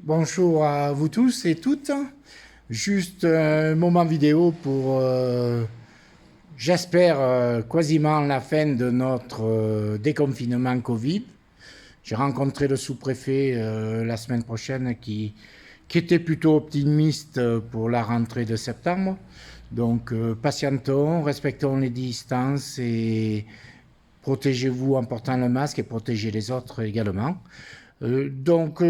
Bonjour à vous tous et toutes. Juste un moment vidéo pour, j'espère, quasiment la fin de notre déconfinement Covid. J'ai rencontré le sous-préfet la semaine prochaine qui était plutôt optimiste pour la rentrée de septembre. Donc, patientons, respectons les distances et protégez-vous en portant le masque et protégez les autres également.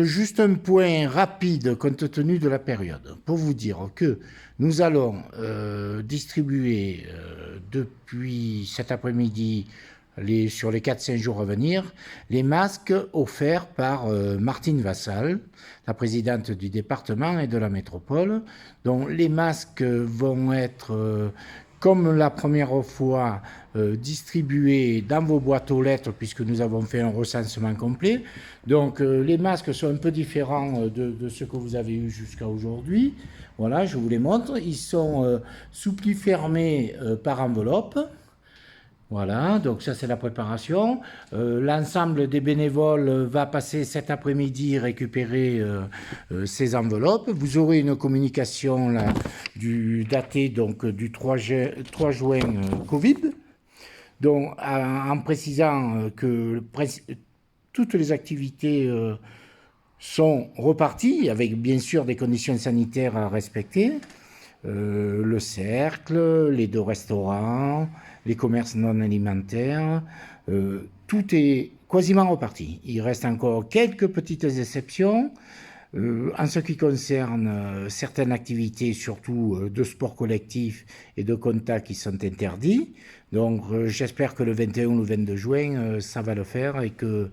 Juste un point rapide compte tenu de la période pour vous dire que nous allons distribuer depuis cet après-midi sur les 4-5 jours à venir les masques offerts par Martine Vassal, la présidente du département et de la métropole. Donc les masques vont être comme la première fois, distribués dans vos boîtes aux lettres puisque nous avons fait un recensement complet. Donc les masques sont un peu différents de ce que vous avez eu jusqu'à aujourd'hui. Voilà, je vous les montre. Ils sont sous pli fermés par enveloppe. Voilà, donc ça c'est la préparation. L'ensemble des bénévoles va passer cet après-midi récupérer ces enveloppes. Vous aurez une communication là, datée donc, du 3 juin Covid, donc, en précisant que toutes les activités sont reparties, avec bien sûr des conditions sanitaires à respecter. Le cercle, les 2 restaurants, les commerces non alimentaires, tout est quasiment reparti. Il reste encore quelques petites exceptions. En ce qui concerne certaines activités, surtout de sport collectif et de contact, qui sont interdits. Donc j'espère que le 21 ou le 22 juin, ça va le faire et que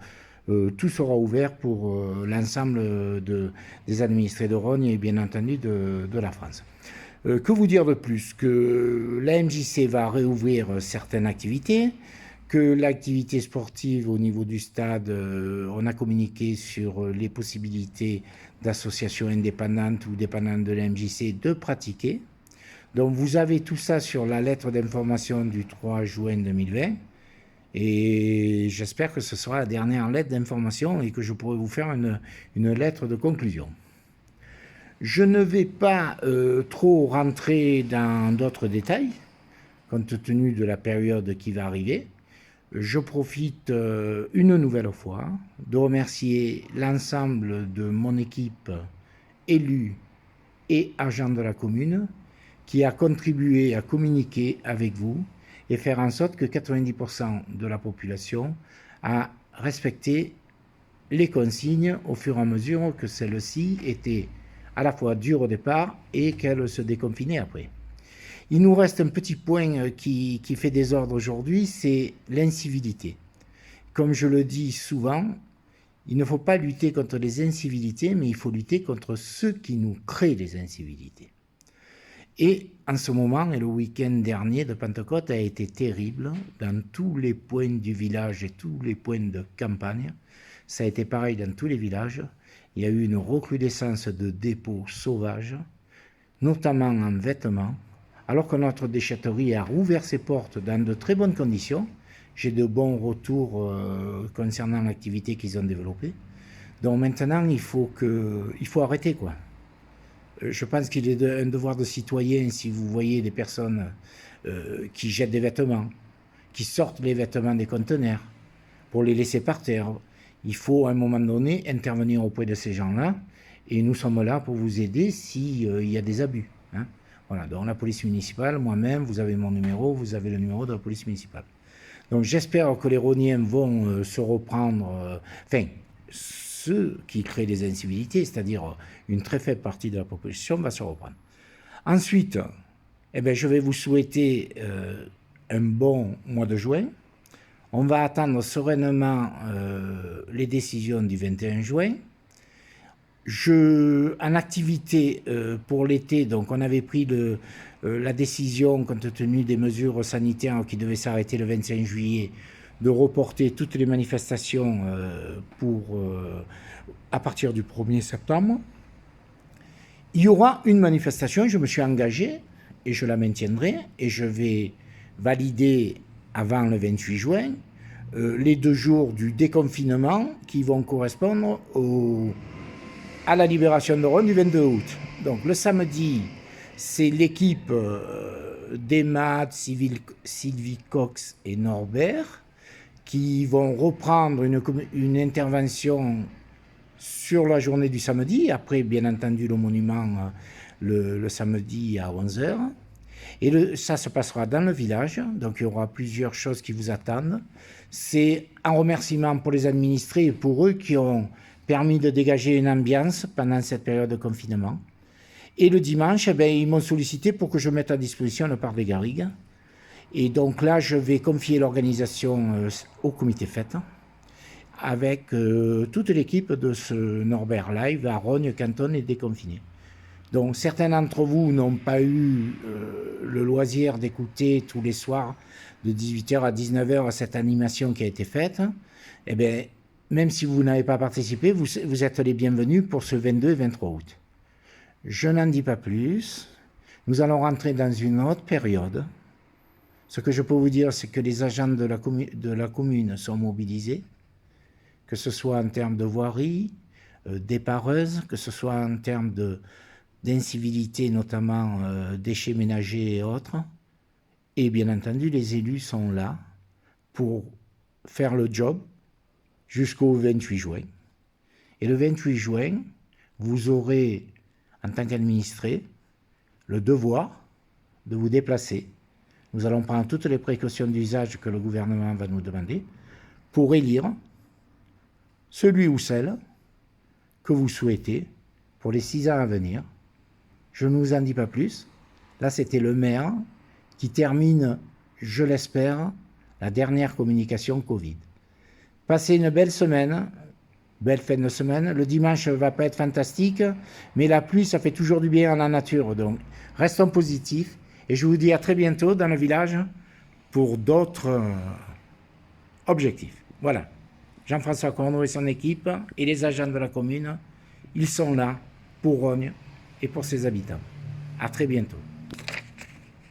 tout sera ouvert pour l'ensemble des administrés de Rognes et bien entendu de la France. Que vous dire de plus? Que la MJC va réouvrir certaines activités, que l'activité sportive au niveau du stade, on a communiqué sur les possibilités d'associations indépendantes ou dépendantes de la MJC de pratiquer. Donc vous avez tout ça sur la lettre d'information du 3 juin 2020. Et j'espère que ce sera la dernière lettre d'information et que je pourrai vous faire une lettre de conclusion. Je ne vais pas trop rentrer dans d'autres détails, compte tenu de la période qui va arriver. Je profite une nouvelle fois de remercier l'ensemble de mon équipe, élus et agents de la commune, qui a contribué à communiquer avec vous et faire en sorte que 90% de la population a respecté les consignes au fur et à mesure que celles-ci étaient à la fois dures au départ et qu'elles se déconfinaient après. Il nous reste un petit point qui fait désordre aujourd'hui, c'est l'incivilité. Comme je le dis souvent, il ne faut pas lutter contre les incivilités, mais il faut lutter contre ceux qui nous créent les incivilités. Et en ce moment, et le week-end dernier de Pentecôte a été terrible dans tous les points du village et tous les points de campagne. Ça a été pareil dans tous les villages. Il y a eu une recrudescence de dépôts sauvages, notamment en vêtements, alors que notre déchetterie a rouvert ses portes dans de très bonnes conditions. J'ai de bons retours concernant l'activité qu'ils ont développée. Donc maintenant, il faut arrêter, quoi. Je pense qu'il est un devoir de citoyen, si vous voyez des personnes qui jettent des vêtements, qui sortent les vêtements des conteneurs pour les laisser par terre. Il faut à un moment donné intervenir auprès de ces gens-là et nous sommes là pour vous aider s'il y a des abus. Hein. Voilà, donc la police municipale, moi-même, vous avez mon numéro, vous avez le numéro de la police municipale. Donc j'espère que les Rhôniens vont se reprendre, ceux qui créent des incivilités, c'est-à-dire une très faible partie de la population, va se reprendre. Ensuite, je vais vous souhaiter un bon mois de juin. On va attendre sereinement les décisions du 21 juin. En activité pour l'été, donc on avait pris la décision, compte tenu des mesures sanitaires qui devaient s'arrêter le 25 juillet, de reporter toutes les manifestations à partir du 1er septembre. Il y aura une manifestation, je me suis engagé et je la maintiendrai et je vais valider avant le 28 juin les 2 jours du déconfinement qui vont correspondre au à la libération de Rhône du 22 août. Donc le samedi, c'est l'équipe d'Emad, Sylvie Cox et Norbert qui vont reprendre une intervention sur la journée du samedi, après bien entendu le monument le samedi à 11h. Et ça se passera dans le village, donc il y aura plusieurs choses qui vous attendent. C'est un remerciement pour les administrés et pour eux qui ont permis de dégager une ambiance pendant cette période de confinement. Et le dimanche, ils m'ont sollicité pour que je mette à disposition le parc des Garrigues. Et donc là, je vais confier l'organisation au comité fête avec toute l'équipe de ce Norbert Live à Rognes, Canton et déconfiné. Donc certains d'entre vous n'ont pas eu le loisir d'écouter tous les soirs de 18h à 19h cette animation qui a été faite. Eh bien, même si vous n'avez pas participé, vous êtes les bienvenus pour ce 22 et 23 août. Je n'en dis pas plus. Nous allons rentrer dans une autre période. Ce que je peux vous dire, c'est que les agents de la commune sont mobilisés, que ce soit en termes de voirie, dépareuse, que ce soit en termes d'incivilité, notamment déchets ménagers et autres. Et bien entendu, les élus sont là pour faire le job jusqu'au 28 juin. Et le 28 juin, vous aurez, en tant qu'administré, le devoir de vous déplacer. Nous allons prendre toutes les précautions d'usage que le gouvernement va nous demander pour élire celui ou celle que vous souhaitez pour les 6 ans à venir. Je ne vous en dis pas plus. Là, c'était le maire qui termine, je l'espère, la dernière communication Covid. Passez une belle semaine, belle fin de semaine. Le dimanche ne va pas être fantastique, mais la pluie, ça fait toujours du bien à la nature. Donc, restons positifs. Et je vous dis à très bientôt dans le village pour d'autres objectifs. Voilà. Jean-François Corneau et son équipe et les agents de la commune, ils sont là pour Rognes et pour ses habitants. À très bientôt.